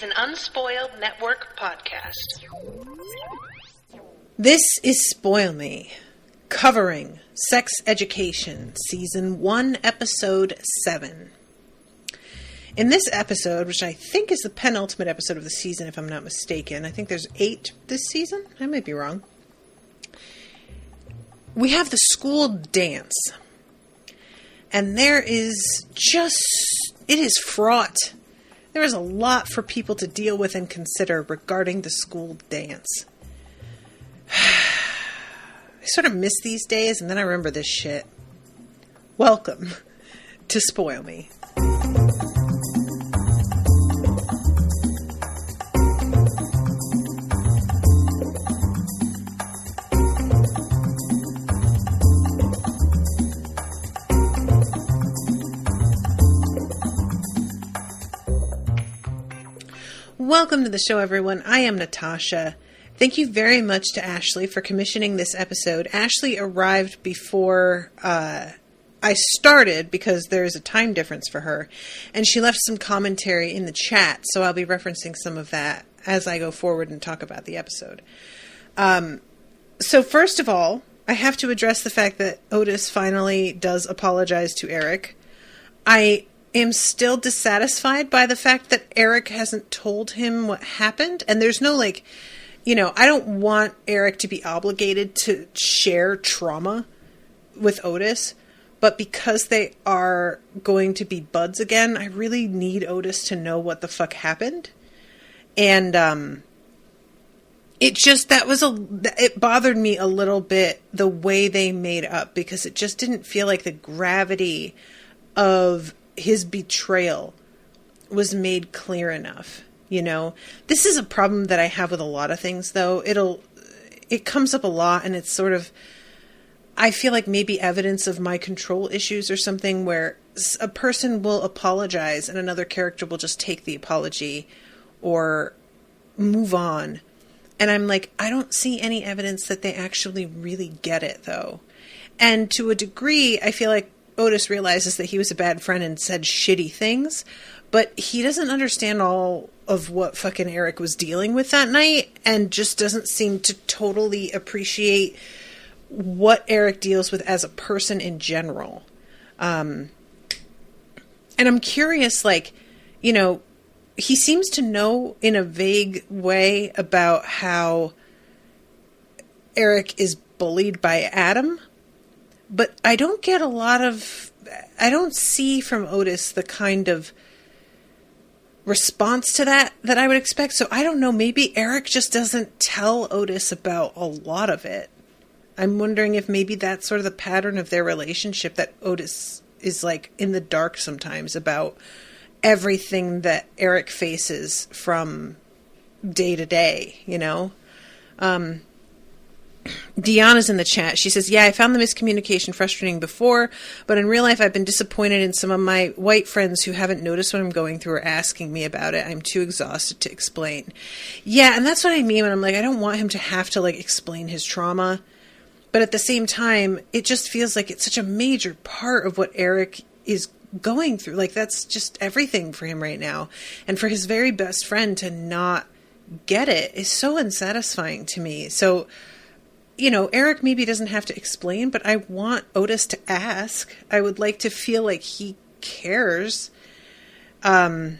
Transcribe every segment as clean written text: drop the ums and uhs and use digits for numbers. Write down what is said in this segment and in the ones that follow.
an Unspoiled Network podcast. This is Spoil Me, covering Sex Education, Season 1, Episode 7. In this episode, which I think is the penultimate episode of the season, if I'm not mistaken, I think there's 8 this season, I might be wrong, we have the school dance. And there is it is fraught. There is a lot for people to deal with and consider regarding the school dance. I sort of miss these days, and then I remember this shit. Welcome to Spoil Me. Welcome to the show, everyone. I am Natasha. Thank you very much to Ashleigh for commissioning this episode. Ashleigh arrived before I started because there is a time difference for her, and she left some commentary in the chat, so I'll be referencing some of that as I go forward and talk about the episode. So first of all, I have to address the fact that Otis finally does apologize to Eric. I am still dissatisfied by the fact that Eric hasn't told him what happened, and there's no, I don't want Eric to be obligated to share trauma with Otis, but because they are going to be buds again, I really need Otis to know what the fuck happened. And it bothered me a little bit the way they made up, because it just didn't feel like the gravity of his betrayal was made clear enough. This is a problem that I have with a lot of things, though. It comes up a lot, and it's sort of, I feel like maybe evidence of my control issues or something, where a person will apologize and another character will just take the apology or move on. And I'm like, I don't see any evidence that they actually really get it, though. And to a degree, I feel like Otis realizes that he was a bad friend and said shitty things, but he doesn't understand all of what fucking Eric was dealing with that night, and just doesn't seem to totally appreciate what Eric deals with as a person in general. And I'm curious, he seems to know in a vague way about how Eric is bullied by Adam, but I don't get I don't see from Otis the kind of response to that I would expect. So I don't know, maybe Eric just doesn't tell Otis about a lot of it. I'm wondering if maybe that's sort of the pattern of their relationship, that Otis is in the dark sometimes about everything that Eric faces from day to day, Deanna's in the chat. She says, yeah, I found the miscommunication frustrating before, but in real life I've been disappointed in some of my white friends who haven't noticed what I'm going through or asking me about it. I'm too exhausted to explain. Yeah, and that's what I mean when I'm like, I don't want him to have to explain his trauma, but at the same time, it just feels like it's such a major part of what Eric is going through. That's just everything for him right now. And for his very best friend to not get it is so unsatisfying to me. So, Eric maybe doesn't have to explain, but I want Otis to ask. I would like to feel like he cares. I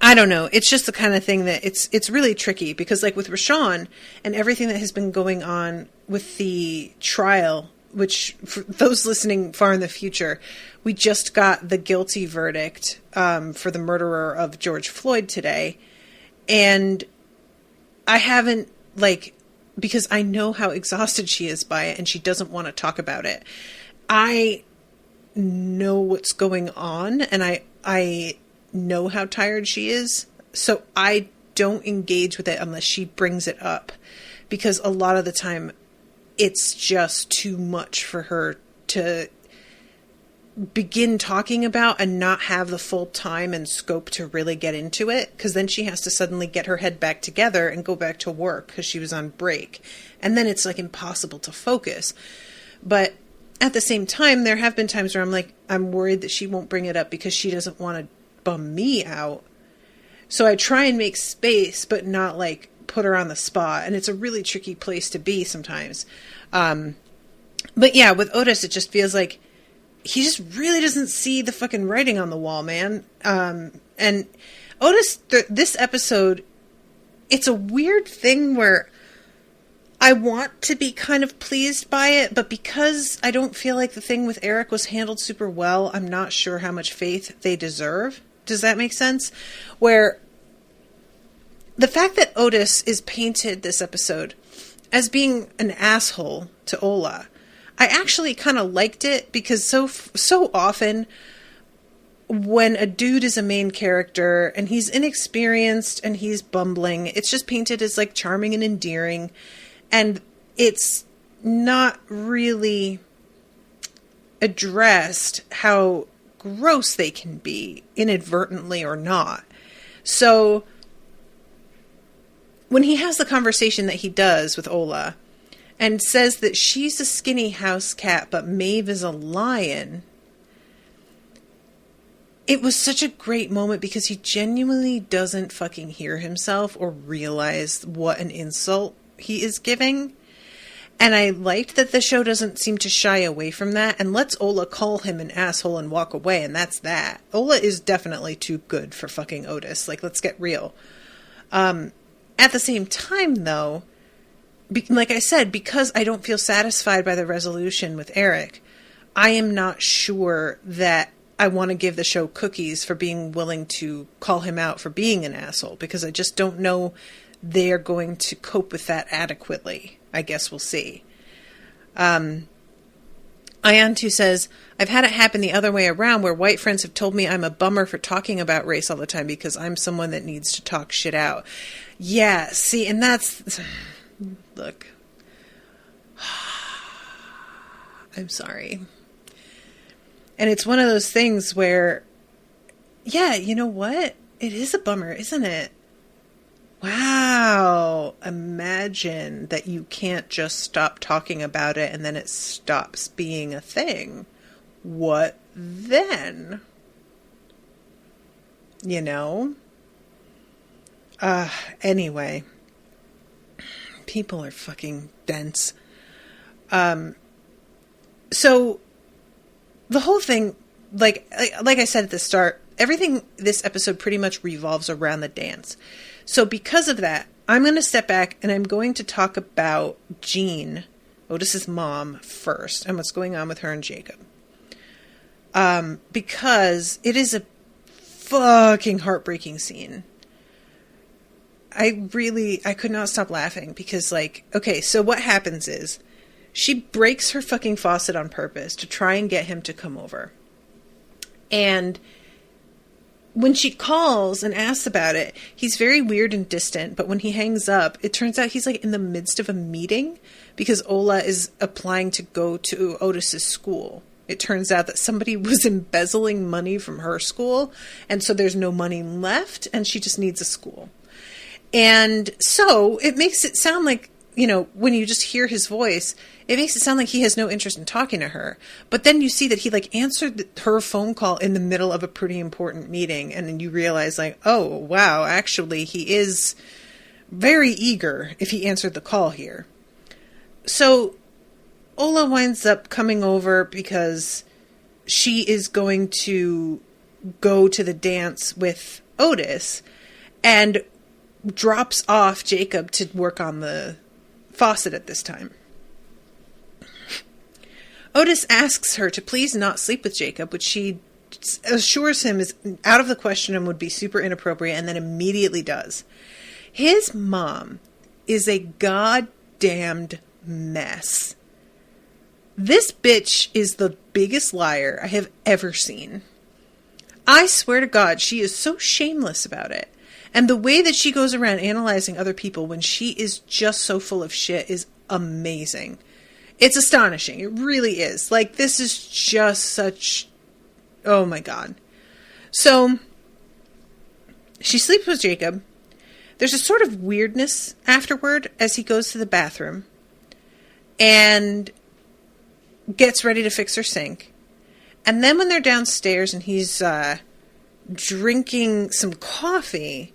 don't know. It's just the kind of thing that it's really tricky, because with Rashawn and everything that has been going on with the trial, which for those listening far in the future, we just got the guilty verdict for the murderer of George Floyd today. And I haven't because I know how exhausted she is by it, and she doesn't want to talk about it. I know what's going on, and I know how tired she is, so I don't engage with it unless she brings it up, because a lot of the time it's just too much for her to begin talking about and not have the full time and scope to really get into it, because then she has to suddenly get her head back together and go back to work because she was on break, and then it's impossible to focus. But at the same time, there have been times where I'm worried that she won't bring it up because she doesn't want to bum me out. So I try and make space, but not like put her on the spot. And it's a really tricky place to be sometimes. But yeah, with Otis, it just feels like he just really doesn't see the fucking writing on the wall, man. And Otis, this episode, it's a weird thing where I want to be kind of pleased by it, but because I don't feel like the thing with Eric was handled super well, I'm not sure how much faith they deserve. Does that make sense? Where the fact that Otis is painted this episode as being an asshole to Ola, I actually kind of liked it, because so often when a dude is a main character and he's inexperienced and he's bumbling, it's just painted as like charming and endearing, and it's not really addressed how gross they can be, inadvertently or not. So when he has the conversation that he does with Ola and says that she's a skinny house cat but Maeve is a lion, it was such a great moment because he genuinely doesn't fucking hear himself or realize what an insult he is giving. And I liked that the show doesn't seem to shy away from that and lets Ola call him an asshole and walk away, and that's that. Ola is definitely too good for fucking Otis. Like, let's get real. At the same time, though, like I said, because I don't feel satisfied by the resolution with Eric, I am not sure that I want to give the show cookies for being willing to call him out for being an asshole, because I just don't know they're going to cope with that adequately. I guess we'll see. Iantu says, I've had it happen the other way around, where white friends have told me I'm a bummer for talking about race all the time because I'm someone that needs to talk shit out. Yeah, see, and that's... Look. I'm sorry. And it's one of those things where, yeah, you know what? It is a bummer, isn't it? Wow. Imagine that you can't just stop talking about it and then it stops being a thing. What then? You know? Anyway. People are fucking dense. So the whole thing, like I said at the start, everything this episode pretty much revolves around the dance. So because of that, I'm going to step back and I'm going to talk about Jean, Otis's mom, first, and what's going on with her and Jacob. Because it is a fucking heartbreaking scene. I could not stop laughing because, like, okay, so what happens is she breaks her fucking faucet on purpose to try and get him to come over. And when she calls and asks about it, he's very weird and distant, but when he hangs up, it turns out he's like in the midst of a meeting because Ola is applying to go to Otis's school. It turns out that somebody was embezzling money from her school, and so there's no money left, and she just needs a school. And so it makes it sound like, you know, when you just hear his voice, it makes it sound like he has no interest in talking to her. But then you see that he like answered her phone call in the middle of a pretty important meeting. And then you realize like, oh, wow, actually he is very eager if he answered the call here. So Ola winds up coming over because she is going to go to the dance with Otis and drops off Jacob to work on the faucet at this time. Otis asks her to please not sleep with Jacob, which she assures him is out of the question and would be super inappropriate, and then immediately does. His mom is a goddamned mess. This bitch is the biggest liar I have ever seen. I swear to God, she is so shameless about it. And the way that she goes around analyzing other people when she is just so full of shit is amazing. It's astonishing. It really is. Like, this is just such... Oh my God. So, she sleeps with Jacob. There's a sort of weirdness afterward as he goes to the bathroom and gets ready to fix her sink. And then when they're downstairs and he's drinking some coffee,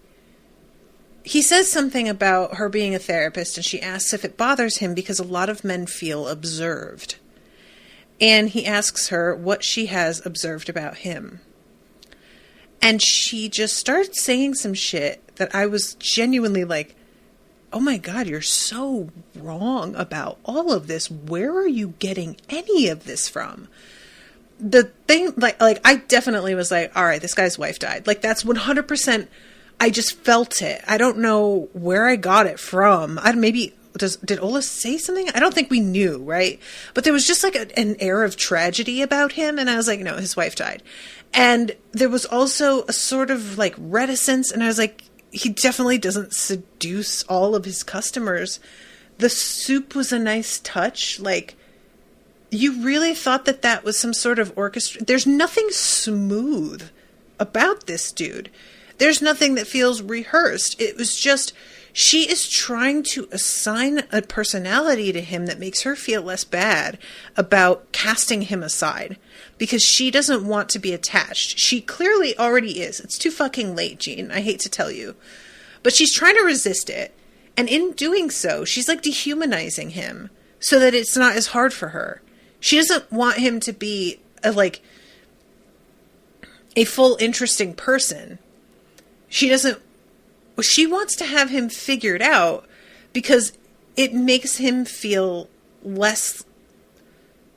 he says something about her being a therapist, and she asks if it bothers him because a lot of men feel observed. And he asks her what she has observed about him. And she just starts saying some shit that I was genuinely like, oh my God, you're so wrong about all of this. Where are you getting any of this from? The thing, like I definitely was like, all right, this guy's wife died. Like, that's 100%. I just felt it. I don't know where I got it from. Did Ola say something? I don't think we knew, right? But there was just like an air of tragedy about him. And I was like, no, his wife died. And there was also a sort of like reticence. And I was like, he definitely doesn't seduce all of his customers. The soup was a nice touch. Like, you really thought that was some sort of orchestra. There's nothing smooth about this dude. There's nothing that feels rehearsed. It was just, she is trying to assign a personality to him that makes her feel less bad about casting him aside because she doesn't want to be attached. She clearly already is. It's too fucking late, Jean. I hate to tell you. But she's trying to resist it. And in doing so, she's like dehumanizing him so that it's not as hard for her. She doesn't want him to be a full interesting person. She wants to have him figured out because it makes him feel less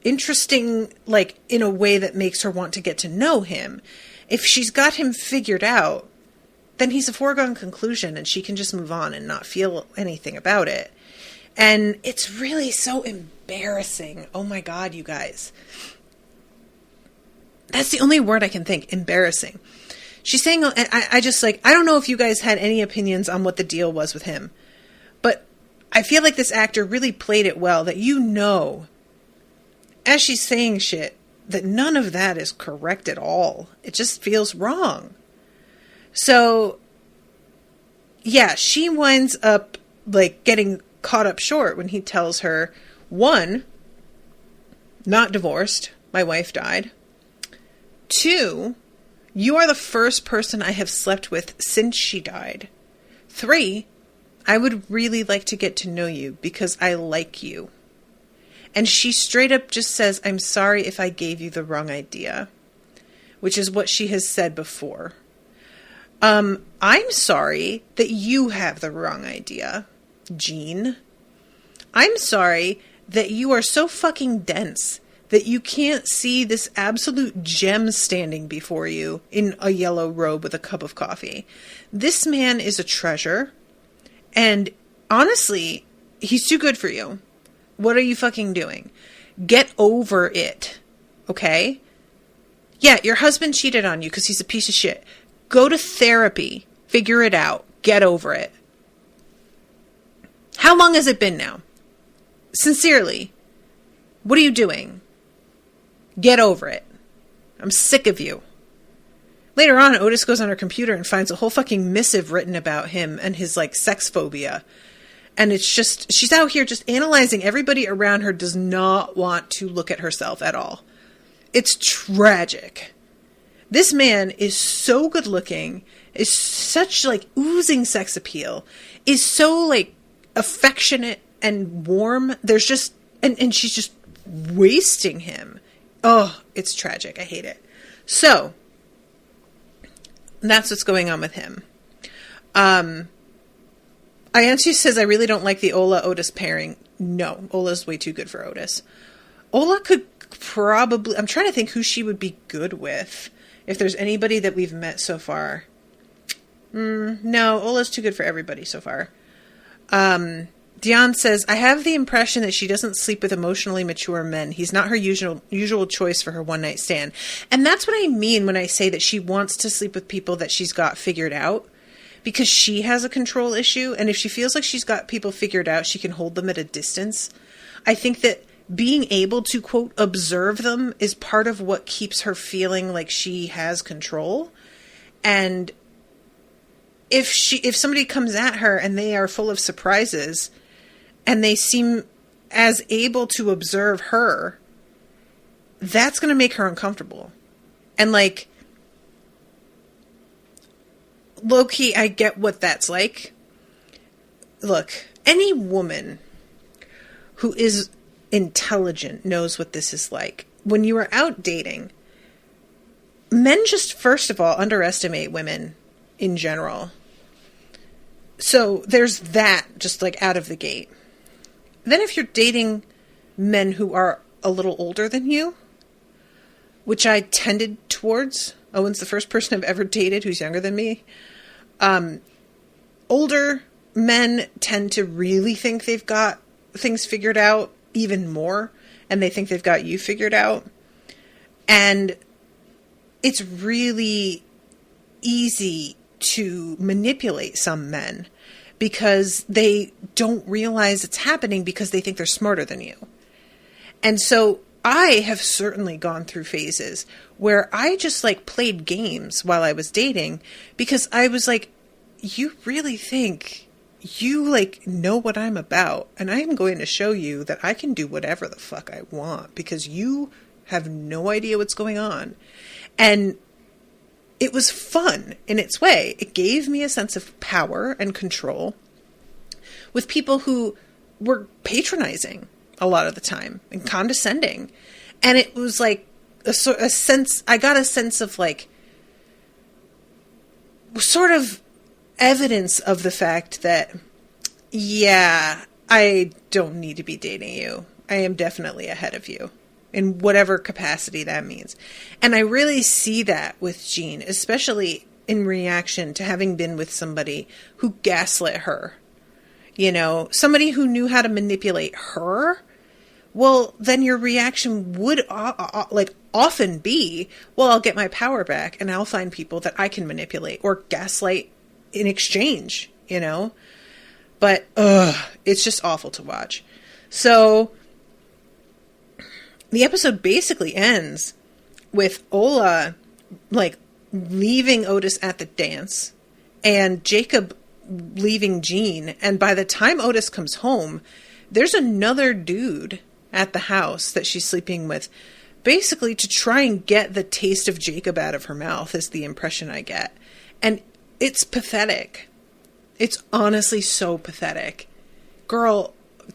interesting, like in a way that makes her want to get to know him. If she's got him figured out, then he's a foregone conclusion and she can just move on and not feel anything about it. And it's really so embarrassing. Oh my God, you guys. That's the only word I can think. Embarrassing. She's saying, I just like, I don't know if you guys had any opinions on what the deal was with him, but I feel like this actor really played it well, that as she's saying shit, that none of that is correct at all. It just feels wrong. So, yeah, she winds up like getting caught up short when he tells her, 1, not divorced, my wife died. 2, you are the first person I have slept with since she died. 3, I would really like to get to know you because I like you. And she straight up just says, I'm sorry if I gave you the wrong idea, which is what she has said before. I'm sorry that you have the wrong idea, Jean. I'm sorry that you are so fucking dense that you can't see this absolute gem standing before you in a yellow robe with a cup of coffee. This man is a treasure. And honestly, he's too good for you. What are you fucking doing? Get over it. Okay? Yeah, your husband cheated on you because he's a piece of shit. Go to therapy. Figure it out. Get over it. How long has it been now? Sincerely. What are you doing? Get over it. I'm sick of you. Later on, Otis goes on her computer and finds a whole fucking missive written about him and his, like, sex phobia. And it's just, she's out here just analyzing everybody around her, does not want to look at herself at all. It's tragic. This man is so good looking, is such, like, oozing sex appeal, is so, like, affectionate and warm. There's just, and she's just wasting him. Oh, it's tragic. I hate it. So, that's what's going on with him. Ayantu says, I really don't like the Ola-Otis pairing. No, Ola's way too good for Otis. Ola could probably, I'm trying to think who she would be good with. If there's anybody that we've met so far. No, Ola's too good for everybody so far. Dion says, I have the impression that she doesn't sleep with emotionally mature men. He's not her usual choice for her one-night stand. And that's what I mean when I say that she wants to sleep with people that she's got figured out. Because she has a control issue. And if she feels like she's got people figured out, she can hold them at a distance. I think that being able to, quote, observe them is part of what keeps her feeling like she has control. And if somebody comes at her and they are full of surprises and they seem as able to observe her, that's going to make her uncomfortable. And like, low-key, I get what that's like. Look, any woman who is intelligent knows what this is like. When you are out dating, men just, first of all, underestimate women in general. So there's that, just like out of the gate. Then if you're dating men who are a little older than you, which I tended towards. Owen's the first person I've ever dated who's younger than me. Older men tend to really think they've got things figured out even more, and they think they've got you figured out. And it's really easy to manipulate some men because they don't realize it's happening because they think they're smarter than you. And so I have certainly gone through phases where I just like played games while I was dating because I was like, you really think you like know what I'm about, and I am going to show you that I can do whatever the fuck I want because you have no idea what's going on. And it was fun in its way. It gave me a sense of power and control with people who were patronizing a lot of the time and condescending. And it was like a sense, I got a sense of like sort of evidence of the fact that, yeah, I don't need to be dating you. I am definitely ahead of you in whatever capacity that means. And I really see that with Jean, especially in reaction to having been with somebody who gaslit her. You know, somebody who knew how to manipulate her. Well, then your reaction would like often be, well, I'll get my power back and I'll find people that I can manipulate or gaslight in exchange, you know? But, it's just awful to watch. So the episode basically ends with Ola, like, leaving Otis at the dance and Jacob leaving Jean. And by the time Otis comes home, there's another dude at the house that she's sleeping with, basically to try and get the taste of Jacob out of her mouth is the impression I get. And it's pathetic. It's honestly so pathetic. Girl,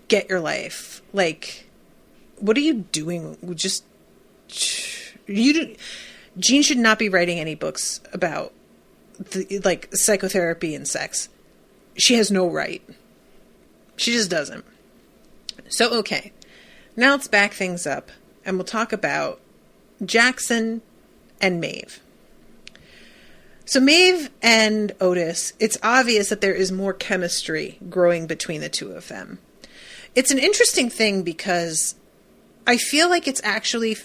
get your life. Like, what are you doing? Jean should not be writing any books about like psychotherapy and sex. She has no right. She just doesn't. So, okay. Now let's back things up and we'll talk about Jackson and Maeve. So Maeve and Otis, it's obvious that there is more chemistry growing between the two of them. It's an interesting thing because I feel like it's actually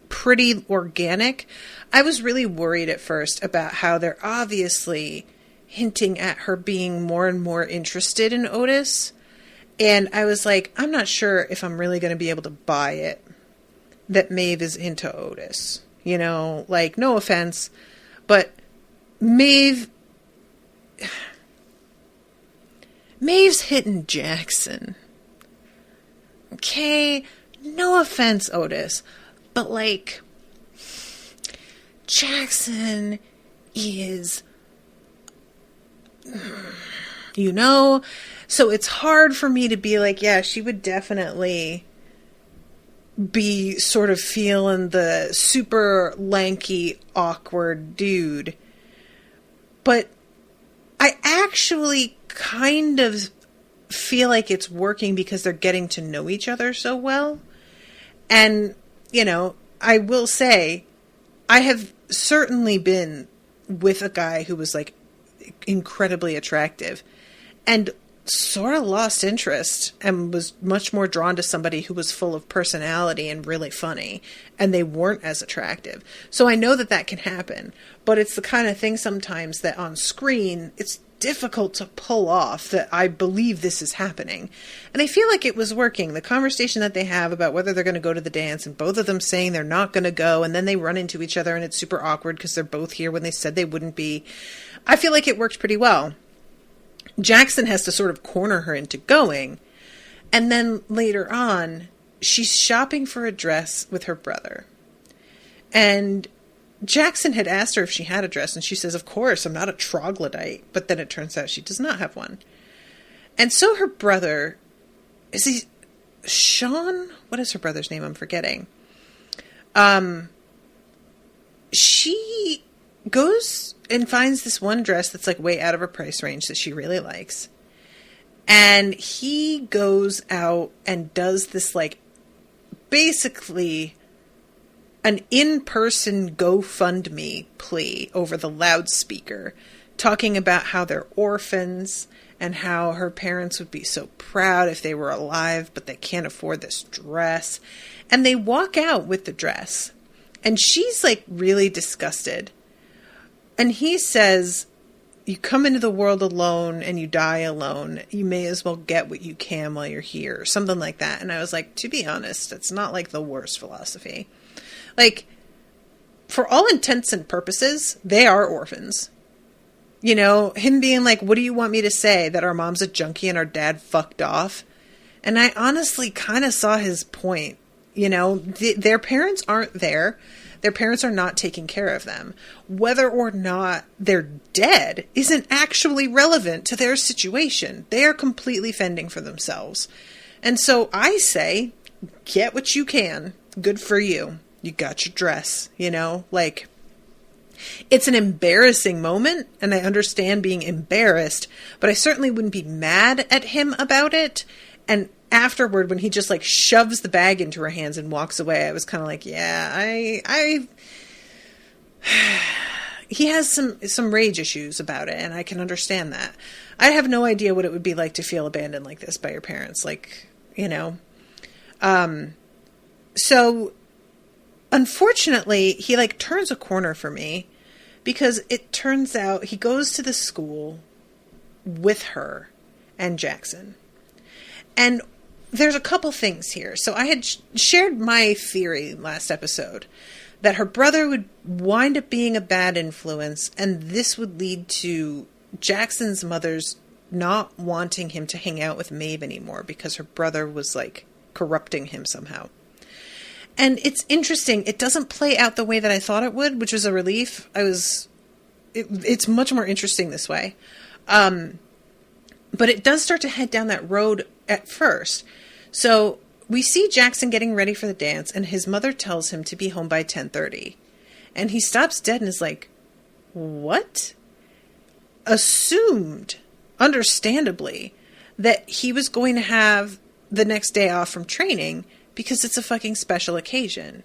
pretty organic. I was really worried at first about how they're obviously hinting at her being more and more interested in Otis. And I was like, I'm not sure if I'm really going to be able to buy it that Maeve is into Otis. You know, like, no offense, but Maeve's hitting Jackson. Okay, no offense, Otis, but like, Jackson is, you know, so it's hard for me to be like, yeah, she would definitely be sort of feeling the super lanky, awkward dude. But I actually kind of feel like it's working because they're getting to know each other so well. And, you know, I will say, I have certainly been with a guy who was like incredibly attractive and sort of lost interest and was much more drawn to somebody who was full of personality and really funny, and they weren't as attractive. So I know that that can happen, but it's the kind of thing sometimes that on screen, it's difficult to pull off that I believe this is happening. And I feel like it was working. The conversation that they have about whether they're going to go to the dance and both of them saying they're not going to go, and then they run into each other and it's super awkward because they're both here when they said they wouldn't be. I feel like it worked pretty well. Jackson has to sort of corner her into going. And then later on, she's shopping for a dress with her brother. And Jackson had asked her if she had a dress, and she says, of course, I'm not a troglodyte. But then it turns out she does not have one. And so her brother, is he Sean? What is her brother's name? I'm forgetting. She goes and finds this one dress that's like way out of her price range that she really likes. And he goes out and does this like basically an in-person GoFundMe plea over the loudspeaker, talking about how they're orphans and how her parents would be so proud if they were alive, but they can't afford this dress. And they walk out with the dress. And she's like really disgusted. And he says, you come into the world alone and you die alone. You may as well get what you can while you're here. Or something like that. And I was like, to be honest, it's not like the worst philosophy. Like, for all intents and purposes, they are orphans. You know, him being like, what do you want me to say? That our mom's a junkie and our dad fucked off? And I honestly kind of saw his point. You know, their parents aren't there. Their parents are not taking care of them. Whether or not they're dead isn't actually relevant to their situation. They are completely fending for themselves. And so I say, get what you can. Good for you. You got your dress, you know, like, it's an embarrassing moment, and I understand being embarrassed, but I certainly wouldn't be mad at him about it. And afterward, when he just like shoves the bag into her hands and walks away, I was kind of like, yeah, he has some rage issues about it, and I can understand that. I have no idea what it would be like to feel abandoned like this by your parents, like, you know. So unfortunately, he like turns a corner for me, because it turns out he goes to the school with her and Jackson. And there's a couple things here. So I had shared my theory last episode that her brother would wind up being a bad influence, and this would lead to Jackson's mother's not wanting him to hang out with Maeve anymore because her brother was like corrupting him somehow. And it's interesting. It doesn't play out the way that I thought it would, which was a relief. It's much more interesting this way. But it does start to head down that road at first. So we see Jackson getting ready for the dance, and his mother tells him to be home by 10:30. And he stops dead and is like, what? Assumed, understandably, that he was going to have the next day off from training because it's a fucking special occasion.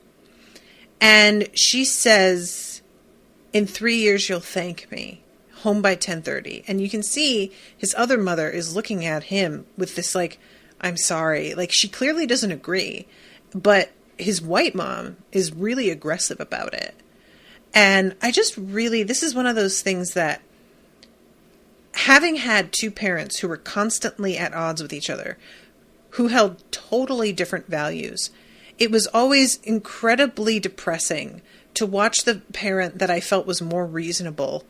And she says, in 3 years, you'll thank me. Home by 10:30. And you can see his other mother is looking at him with this like, I'm sorry. Like, she clearly doesn't agree. But his white mom is really aggressive about it. And I just really, this is one of those things that, having had two parents who were constantly at odds with each other, who held totally different values, it was always incredibly depressing to watch the parent that I felt was more reasonable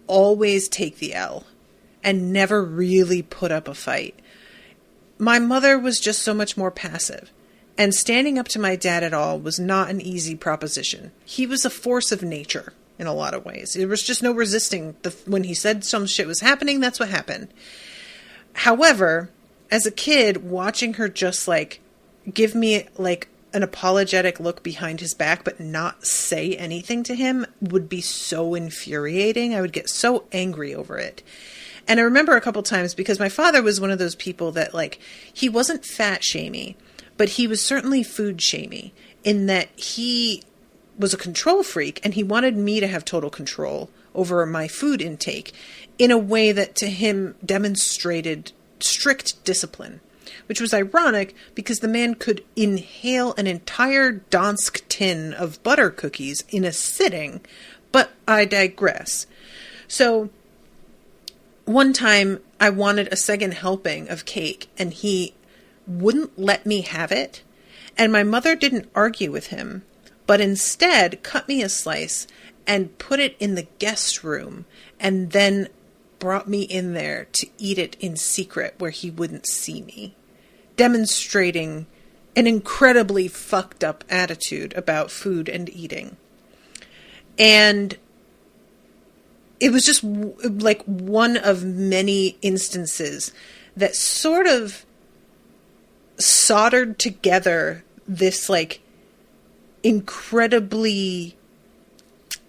always take the L and never really put up a fight. My mother was just so much more passive, and standing up to my dad at all was not an easy proposition. He was a force of nature in a lot of ways. There was just no resisting. When he said some shit was happening, that's what happened. However, as a kid, watching her just like give me like an apologetic look behind his back but not say anything to him would be so infuriating. I would get so angry over it. And I remember a couple times, because my father was one of those people that like, he wasn't fat shamey, but he was certainly food shamey, in that he was a control freak and he wanted me to have total control over my food intake in a way that to him demonstrated strict discipline. Which was ironic because the man could inhale an entire Dansk tin of butter cookies in a sitting, but I digress. So one time I wanted a second helping of cake and he wouldn't let me have it. And my mother didn't argue with him, but instead cut me a slice and put it in the guest room and then brought me in there to eat it in secret where he wouldn't see me, demonstrating an incredibly fucked up attitude about food and eating. And it was just like one of many instances that sort of soldered together this like incredibly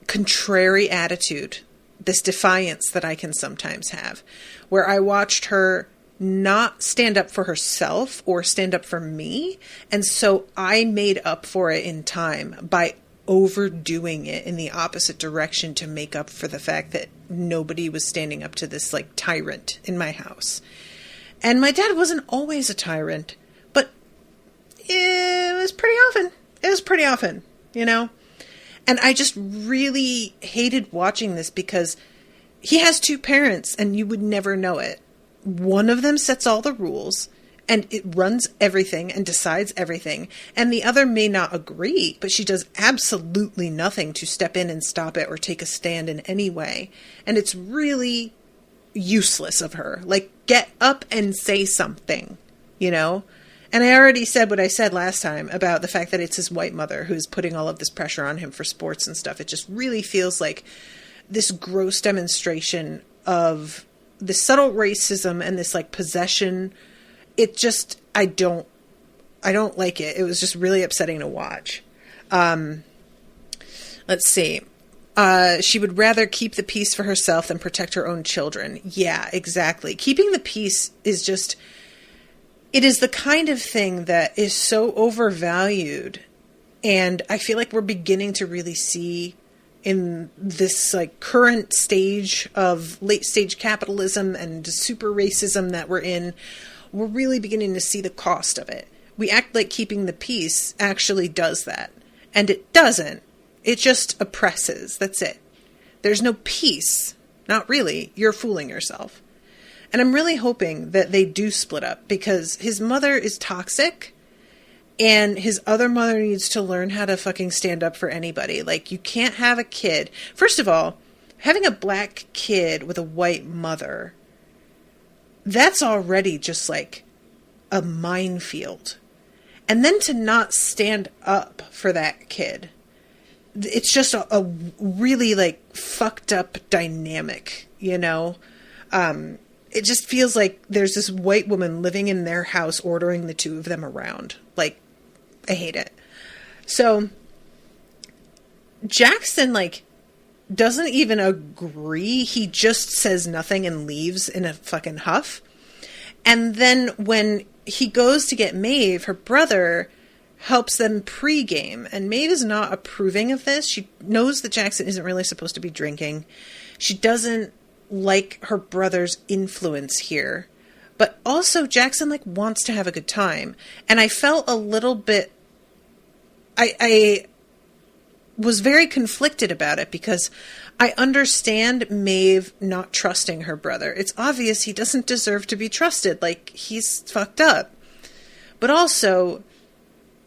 contrary attitude, this defiance that I can sometimes have, where I watched her not stand up for herself or stand up for me. And so I made up for it in time by overdoing it in the opposite direction to make up for the fact that nobody was standing up to this like tyrant in my house. And my dad wasn't always a tyrant, but it was pretty often. It was pretty often, you know? And I just really hated watching this because he has two parents and you would never know it. One of them sets all the rules and it runs everything and decides everything. And the other may not agree, but she does absolutely nothing to step in and stop it or take a stand in any way. And it's really useless of her. Like, get up and say something, you know? And I already said what I said last time about the fact that it's his white mother who's putting all of this pressure on him for sports and stuff. It just really feels like this gross demonstration of the subtle racism and this like possession. It just, I don't like it. It was just really upsetting to watch. Let's see. She would rather keep the peace for herself than protect her own children. Yeah, exactly. Keeping the peace is just, it is the kind of thing that is so overvalued. And I feel like we're beginning to really see in this like current stage of late stage capitalism and super racism that we're in, we're really beginning to see the cost of it. We act like keeping the peace actually does that. And it doesn't. It just oppresses. That's it. There's no peace. Not really. You're fooling yourself. And I'm really hoping that they do split up because his mother is toxic and his other mother needs to learn how to fucking stand up for anybody. Like, you can't have a kid. First of all, having a black kid with a white mother, that's already just like a minefield. And then to not stand up for that kid, it's just a really like fucked up dynamic, you know? It just feels like there's this white woman living in their house ordering the two of them around. Like, I hate it. So Jackson like doesn't even agree. He just says nothing and leaves in a fucking huff. And then when he goes to get Maeve, her brother helps them pregame. And Maeve is not approving of this. She knows that Jackson isn't really supposed to be drinking. She doesn't like her brother's influence here. But also Jackson like wants to have a good time. And I felt a little bit... I was very conflicted about it because I understand Maeve not trusting her brother. It's obvious he doesn't deserve to be trusted. Like, he's fucked up. But also,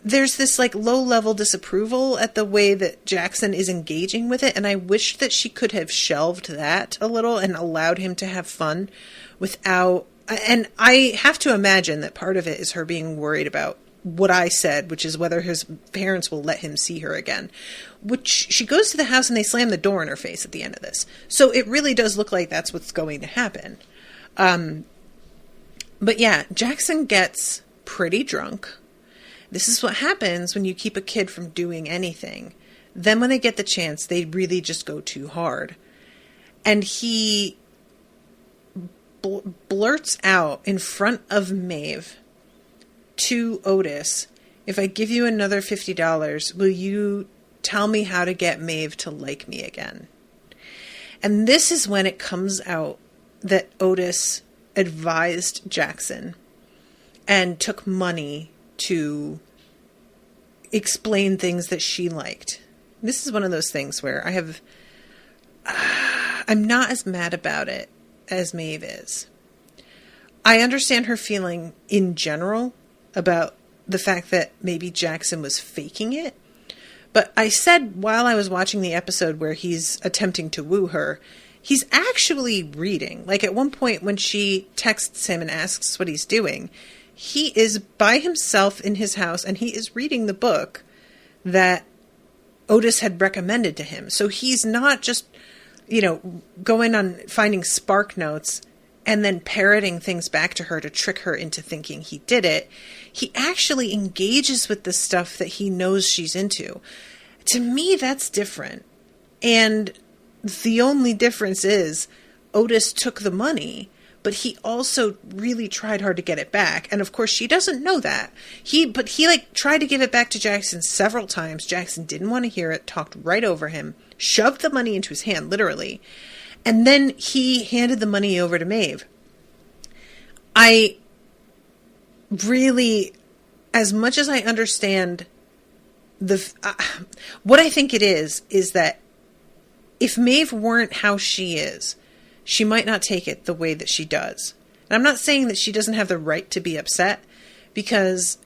there's this like low-level disapproval at the way that Jackson is engaging with it. And I wish that she could have shelved that a little and allowed him to have fun without... And I have to imagine that part of it is her being worried about what I said, which is whether his parents will let him see her again. Which she goes to the house and they slam the door in her face at the end of this. So it really does look like that's what's going to happen. But yeah, Jackson gets pretty drunk. This is what happens when you keep a kid from doing anything. Then when they get the chance, they really just go too hard. And he blurts out in front of Maeve to Otis, "If I give you another $50, will you tell me how to get Maeve to like me again?" And this is when it comes out that Otis advised Jackson and took money to explain things that she liked. This is one of those things where I'm not as mad about it as Maeve is. I understand her feeling in general about the fact that maybe Jackson was faking it. But I said while I was watching the episode where he's attempting to woo her, he's actually reading. Like at one point when she texts him and asks what he's doing, he is by himself in his house and he is reading the book that Otis had recommended to him. So he's not just, going on finding spark notes and then parroting things back to her to trick her into thinking he did it. He actually engages with the stuff that he knows she's into. To me, that's different. And the only difference is Otis took the money, but he also really tried hard to get it back. And of course, she doesn't know that. He tried to give it back to Jackson several times. Jackson didn't want to hear it, talked right over him, shoved the money into his hand, literally. And then he handed the money over to Maeve. I really, as much as I understand what I think it is that if Maeve weren't how she is, she might not take it the way that she does. And I'm not saying that she doesn't have the right to be upset, because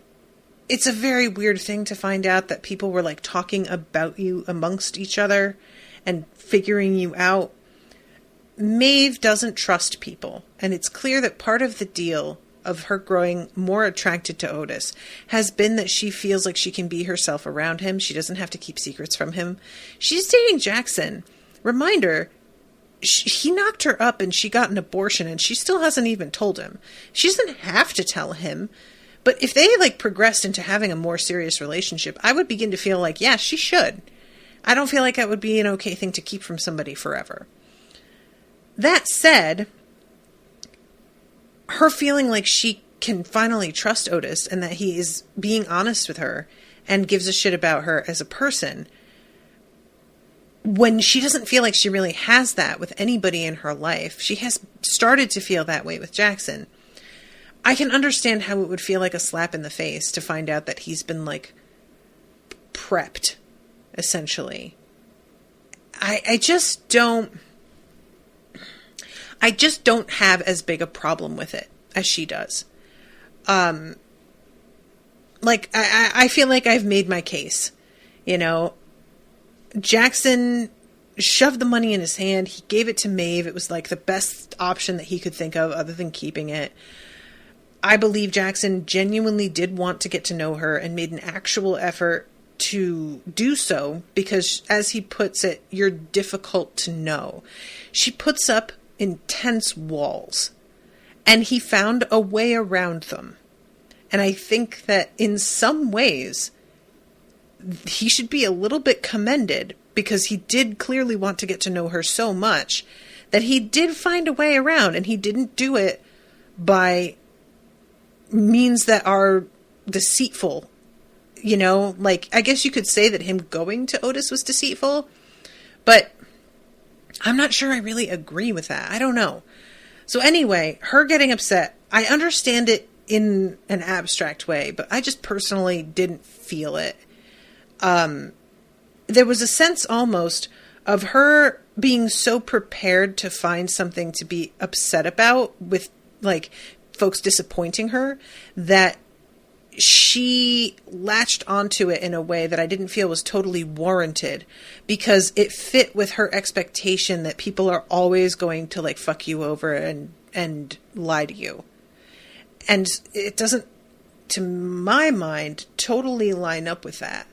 it's a very weird thing to find out that people were like talking about you amongst each other and figuring you out. Maeve doesn't trust people, and it's clear that part of the deal of her growing more attracted to Otis has been that she feels like she can be herself around him. She doesn't have to keep secrets from him. She's dating Jackson. Reminder, he knocked her up and she got an abortion, and she still hasn't even told him. She doesn't have to tell him. But if they progressed into having a more serious relationship, I would begin to feel like, yeah, she should. I don't feel like that would be an okay thing to keep from somebody forever. That said, her feeling like she can finally trust Otis and that he is being honest with her and gives a shit about her as a person, when she doesn't feel like she really has that with anybody in her life, she has started to feel that way with Jackson. I can understand how it would feel like a slap in the face to find out that he's been prepped, essentially. I just don't have as big a problem with it as she does. I feel like I've made my case. Jackson shoved the money in his hand. He gave it to Maeve. It was the best option that he could think of other than keeping it. I believe Jackson genuinely did want to get to know her and made an actual effort to do so because, as he puts it, you're difficult to know. She puts up intense walls, and he found a way around them. And I think that in some ways, he should be a little bit commended, because he did clearly want to get to know her so much that he did find a way around, and he didn't do it by means that are deceitful. I guess you could say that him going to Otis was deceitful, but I'm not sure I really agree with that. I don't know. So anyway, her getting upset, I understand it in an abstract way, but I just personally didn't feel it. There was a sense almost of her being so prepared to find something to be upset about with folks disappointing her, that she latched onto it in a way that I didn't feel was totally warranted, because it fit with her expectation that people are always going to fuck you over and lie to you. And it doesn't, to my mind, totally line up with that.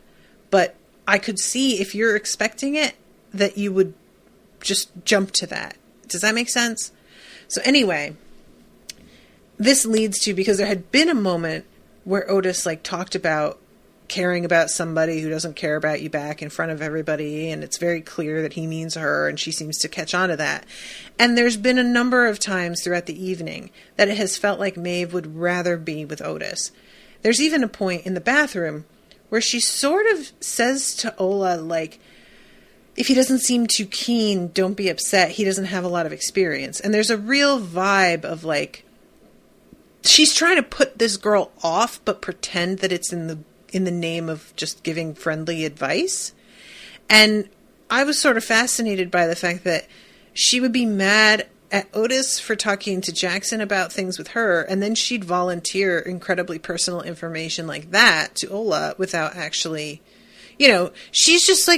But I could see, if you're expecting it, that you would just jump to that. Does that make sense? So anyway, this leads to, because there had been a moment where Otis talked about caring about somebody who doesn't care about you back in front of everybody, and it's very clear that he means her, and she seems to catch on to that. And there's been a number of times throughout the evening that it has felt like Maeve would rather be with Otis. There's even a point in the bathroom where she sort of says to Ola, if he doesn't seem too keen, don't be upset. He doesn't have a lot of experience. And there's a real vibe of she's trying to put this girl off, but pretend that it's in the name of just giving friendly advice. And I was sort of fascinated by the fact that she would be mad at Otis for talking to Jackson about things with her, and then she'd volunteer incredibly personal information like that to Ola without actually, she's just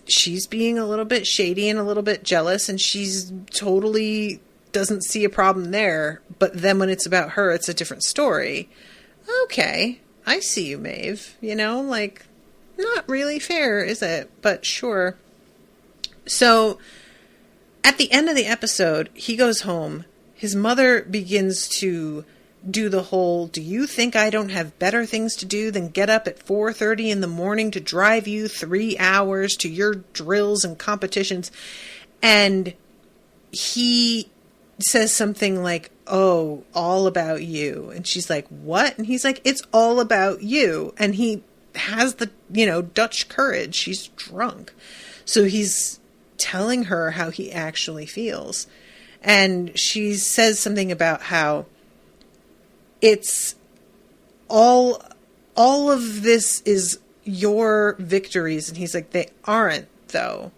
she's being a little bit shady and a little bit jealous, and she's totally doesn't see a problem there. But then when it's about her, it's a different story. Okay, I see you, Maeve. not really fair, is it? But sure. So, at the end of the episode, he goes home. His mother begins to do the whole, do you think I don't have better things to do than get up at 4:30 in the morning to drive you 3 hours to your drills and competitions? And he says something like, oh, all about you. And she's like, what? And he's like, it's all about you. And he has the, Dutch courage. She's drunk. So he's telling her how he actually feels. And she says something about how it's all of this is your victories. And he's like, they aren't, though.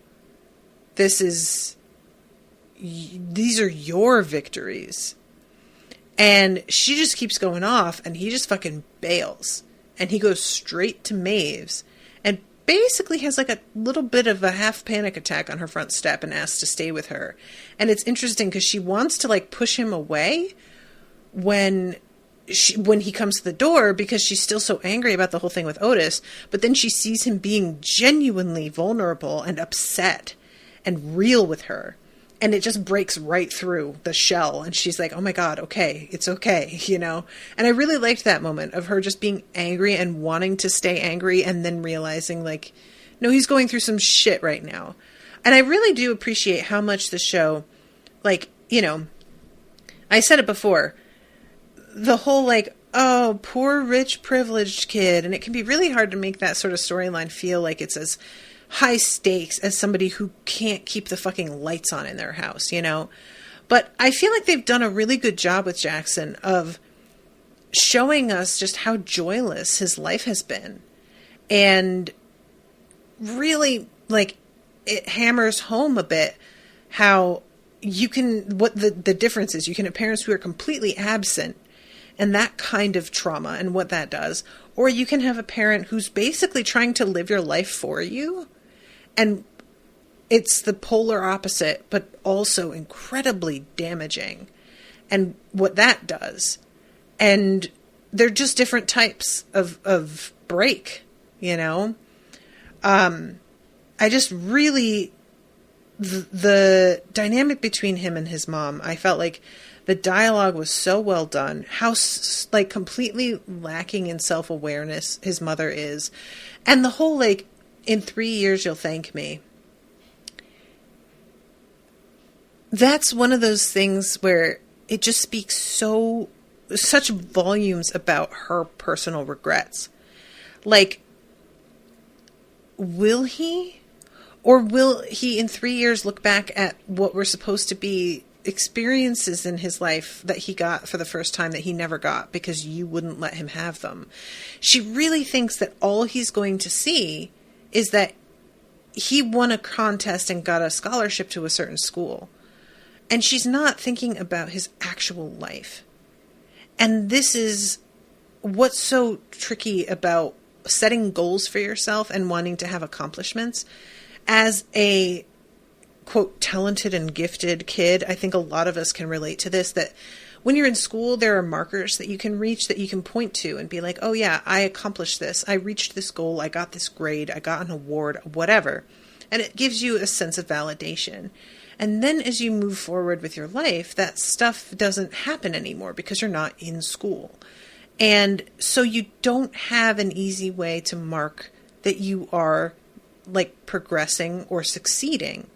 These are your victories. And she just keeps going off, and he just fucking bails. And he goes straight to Maeve's and basically has like a little bit of a half panic attack on her front step and asks to stay with her. And it's interesting because she wants to like push him away when he comes to the door, because she's still so angry about the whole thing with Otis. But then she sees him being genuinely vulnerable and upset and real with her. And it just breaks right through the shell. And she's like, oh my God, okay, it's okay, And I really liked that moment of her just being angry and wanting to stay angry and then realizing like, no, he's going through some shit right now. And I really do appreciate how much the show, like, I said it before, the whole like, oh, poor rich privileged kid. And it can be really hard to make that sort of storyline feel like it's as high stakes as somebody who can't keep the fucking lights on in their house, But I feel like they've done a really good job with Jackson of showing us just how joyless his life has been. And really, like, it hammers home a bit how what the difference is. You can have parents who are completely absent and that kind of trauma and what that does. Or you can have a parent who's basically trying to live your life for you. And it's the polar opposite, but also incredibly damaging. And what that does. And they're just different types of break, I just really, the dynamic between him and his mom, I felt like the dialogue was so well done. How like completely lacking in self-awareness his mother is. And the whole like, in 3 years, you'll thank me. That's one of those things where it just speaks such volumes about her personal regrets. Like, will he? Or will he in 3 years look back at what were supposed to be experiences in his life that he got for the first time that he never got because you wouldn't let him have them? She really thinks that all he's going to see is that he won a contest and got a scholarship to a certain school. And she's not thinking about his actual life. And this is what's so tricky about setting goals for yourself and wanting to have accomplishments. As a, quote, talented and gifted kid, I think a lot of us can relate to this, that when you're in school, there are markers that you can reach, that you can point to and be like, oh yeah, I accomplished this. I reached this goal. I got this grade. I got an award, whatever. And it gives you a sense of validation. And then as you move forward with your life, that stuff doesn't happen anymore because you're not in school. And so you don't have an easy way to mark that you are like progressing or succeeding.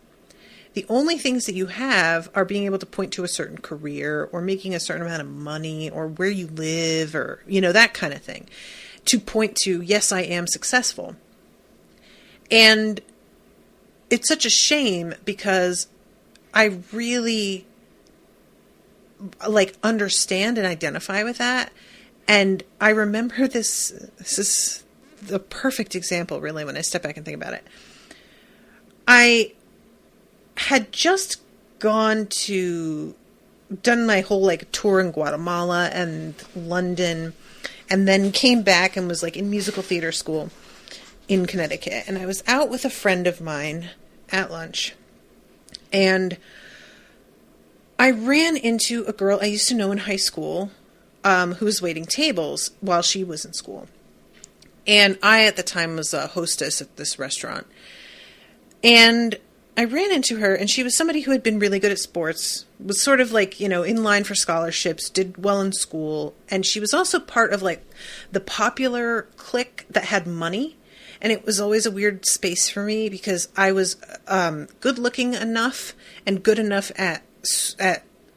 The only things that you have are being able to point to a certain career or making a certain amount of money or where you live or, that kind of thing to point to, yes, I am successful. And it's such a shame because I really understand and identify with that. And I remember this is the perfect example really when I step back and think about it. I had just done my whole tour in Guatemala and London, and then came back and was in musical theater school in Connecticut. And I was out with a friend of mine at lunch, and I ran into a girl I used to know in high school who was waiting tables while she was in school. And I, at the time, was a hostess at this restaurant. And I ran into her, and she was somebody who had been really good at sports, was sort of like, in line for scholarships, did well in school. And she was also part of like the popular clique that had money. And it was always a weird space for me because I was good looking enough and good enough at